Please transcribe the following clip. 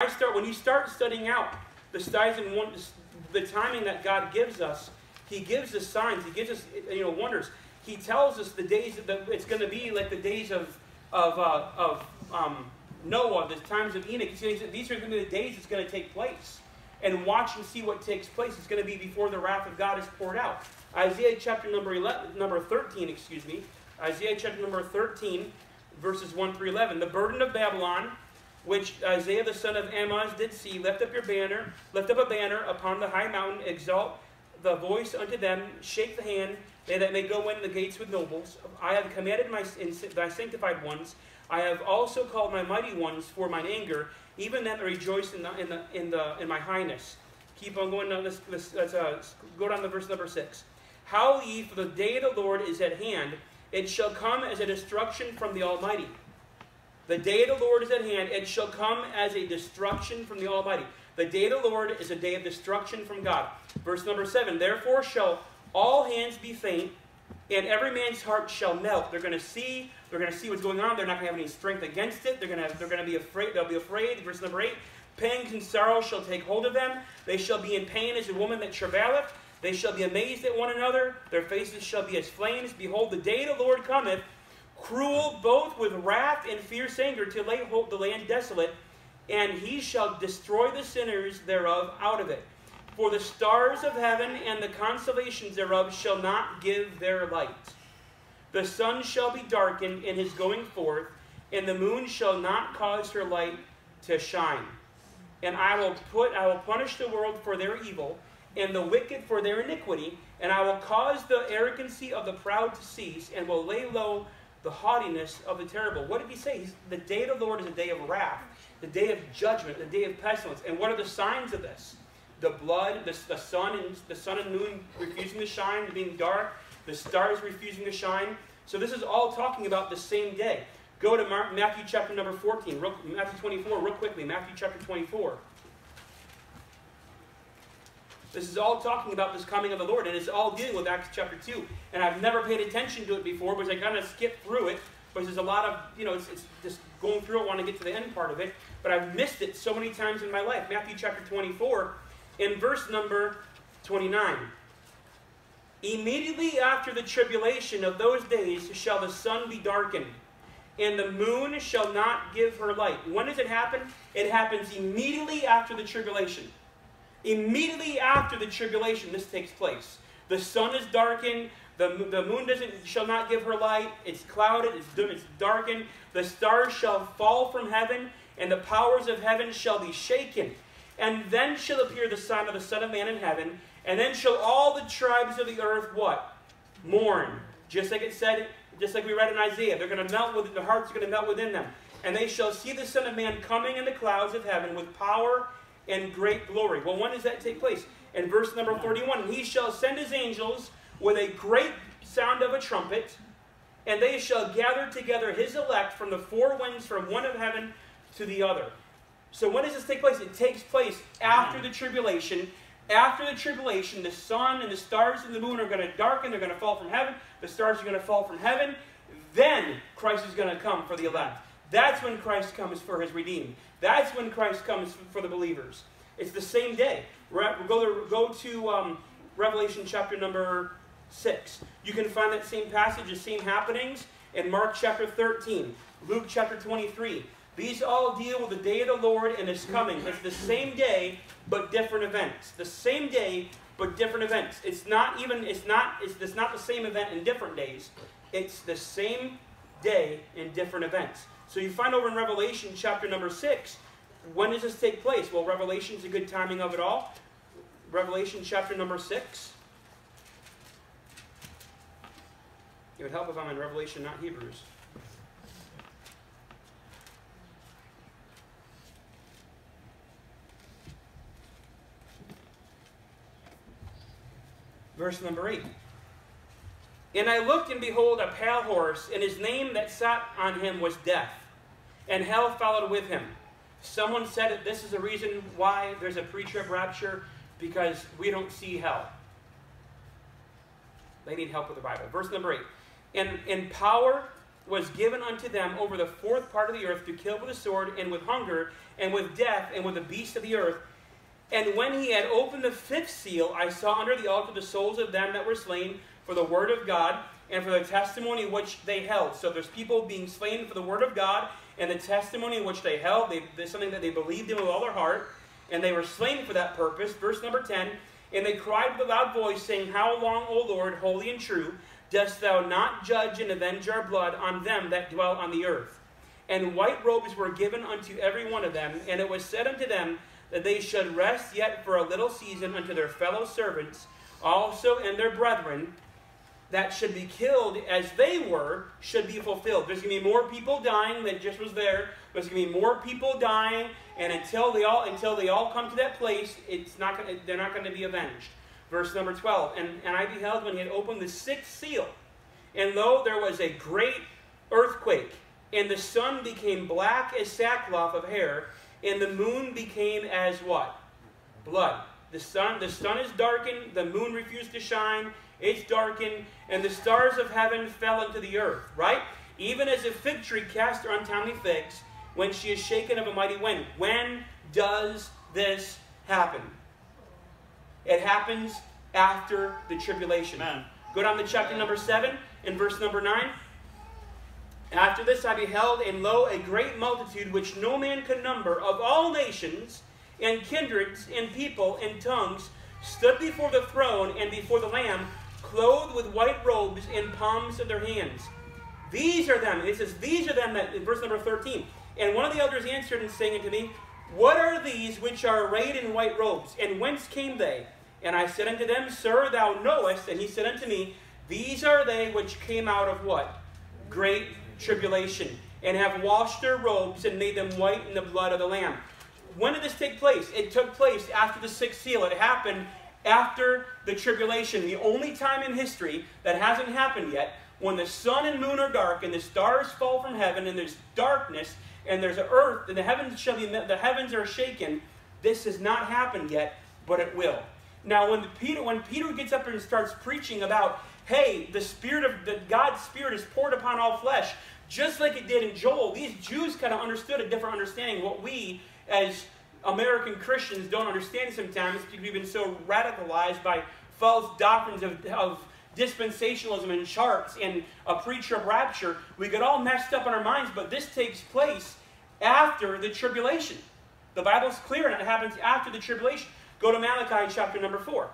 When you start studying out the signs and wonders, the timing that God gives us, He gives us signs. He gives us, wonders. He tells us the days that it's going to be like the days of Noah, the times of Enoch. These are going to be the days it's going to take place. And watch and see what takes place. It's going to be before the wrath of God is poured out. Isaiah chapter number 13, Isaiah chapter number 13, verses 1 through 11. The burden of Babylon, which Isaiah the son of Amoz did see, lift up a banner upon the high mountain, exalt the voice unto them, shake the hand, they that may go in the gates with nobles. I have commanded thy sanctified ones. I have also called my mighty ones for mine anger, even them that rejoice in my highness. Keep on going down. Let's go down to verse number 6. Howl ye, for the day of the Lord is at hand. It shall come as a destruction from the Almighty. The day of the Lord is at hand. It shall come as a destruction from the Almighty. The day of the Lord is a day of destruction from God. Verse number 7. Therefore shall all hands be faint, and every man's heart shall melt. They're going to see what's going on. They're not going to have any strength against it. They're going to be afraid. They'll be afraid. Verse number 8. Pangs and sorrow shall take hold of them. They shall be in pain as a woman that travaileth. They shall be amazed at one another. Their faces shall be as flames. Behold, the day of the Lord cometh, cruel both with wrath and fierce anger, to lay hold the land desolate, and he shall destroy the sinners thereof out of it. For the stars of heaven and the constellations thereof shall not give their light. The sun shall be darkened in his going forth, and the moon shall not cause her light to shine. And I will punish the world for their evil, and the wicked for their iniquity, and I will cause the arrogancy of the proud to cease, and will lay low the haughtiness of the terrible. What did he say? The day of the Lord is a day of wrath, the day of judgment, the day of pestilence. And what are the signs of this? The blood, the sun and moon refusing to shine, being dark, the stars refusing to shine. So this is all talking about the same day. Go to Matthew chapter number 14, Matthew 24, real quickly. Matthew chapter 24. This is all talking about this coming of the Lord, and it's all dealing with Acts chapter 2. And I've never paid attention to it before because I kind of skipped through it, because there's a lot of, it's just going through it, want to get to the end part of it. But I've missed it so many times in my life. Matthew chapter 24, in verse number 29. Immediately after the tribulation of those days shall the sun be darkened, and the moon shall not give her light. When does it happen? It happens immediately after the tribulation. Immediately after the tribulation, this takes place. The sun is darkened. The moon shall not give her light. It's clouded. It's darkened. The stars shall fall from heaven, and the powers of heaven shall be shaken. And then shall appear the sign of the Son of Man in heaven. And then shall all the tribes of the earth what? Mourn. Just like it said, just like we read in Isaiah. They're going to melt with their hearts are going to melt within them. And they shall see the Son of Man coming in the clouds of heaven with power and great glory. Well, when does that take place? In verse number 31, and he shall send his angels with a great sound of a trumpet, and they shall gather together his elect from the four winds, from one of heaven to the other. So when does this take place? It takes place after the tribulation. After the tribulation, the sun and the stars and the moon are going to darken. They're going to fall from heaven. The stars are going to fall from heaven. Then Christ is going to come for the elect. That's when Christ comes for his redeemed. That's when Christ comes for the believers. It's the same day. Go to Revelation chapter number 6. You can find that same passage, the same happenings in Mark chapter 13, Luke chapter 23. These all deal with the day of the Lord and His coming. It's the same day, but different events. The same day, but different events. It's not the same event in different days. It's the same day in different events. So you find over in Revelation chapter number 6, when does this take place? Well, Revelation is a good timing of it all. Revelation chapter number 6. It would help if I'm in Revelation, not Hebrews. Verse number 8. And I looked, and behold, a pale horse, and his name that sat on him was Death, and hell followed with him. Someone said that this is the reason why there's a pre-trib rapture, because we don't see hell. They need help with the Bible. Verse number 8. And power was given unto them over the fourth part of the earth to kill with the sword, and with hunger, and with death, and with the beasts of the earth. And when he had opened the fifth seal, I saw under the altar the souls of them that were slain for the word of God, and for the testimony which they held. So there's people being slain for the word of God, and the testimony which they held. There's something that they believed in with all their heart, and they were slain for that purpose. Verse number 10, and they cried with a loud voice, saying, How long, O Lord, holy and true, dost thou not judge and avenge our blood on them that dwell on the earth? And white robes were given unto every one of them, and it was said unto them that they should rest yet for a little season unto their fellow servants, also and their brethren, that should be killed as they were, should be fulfilled. There's going to be more people dying than just was there. There's going to be more people dying, and until they all come to that place, they're not going to be avenged. Verse number 12, and I beheld when he had opened the sixth seal, and lo, there was a great earthquake, and the sun became black as sackcloth of hair, and the moon became as what? Blood. The sun is darkened, the moon refused to shine, it's darkened, and the stars of heaven fell into the earth, right? Even as a fig tree casts her untimely figs, when she is shaken of a mighty wind. When does this happen? It happens after the tribulation. Amen. Go down to chapter number 7 and verse number 9. After this I beheld, and lo, a great multitude which no man could number, of all nations and kindreds and people and tongues, stood before the throne and before the Lamb, clothed with white robes and palms of their hands. These are them. It says, these are them, that, in verse number 13. And one of the elders answered and saying unto me, What are these which are arrayed in white robes? And whence came they? And I said unto them, Sir, thou knowest. And he said unto me, These are they which came out of what? Great tribulation, and have washed their robes and made them white in the blood of the Lamb. When did this take place? It took place after the sixth seal. It happened after the tribulation. The only time in history that hasn't happened yet, when the sun and moon are dark, and the stars fall from heaven, and there's darkness, and there's an earth, and the heavens are shaken. This has not happened yet, but it will. Now, when Peter gets up and starts preaching about, hey, God's Spirit is poured upon all flesh, just like it did in Joel, these Jews kind of understood a different understanding. What we, as American Christians, don't understand sometimes, because we've been so radicalized by false doctrines of dispensationalism and charts and a preacher of rapture. We get all messed up in our minds, but this takes place after the tribulation. The Bible's clear, and it happens after the tribulation. Go to Malachi chapter number 4.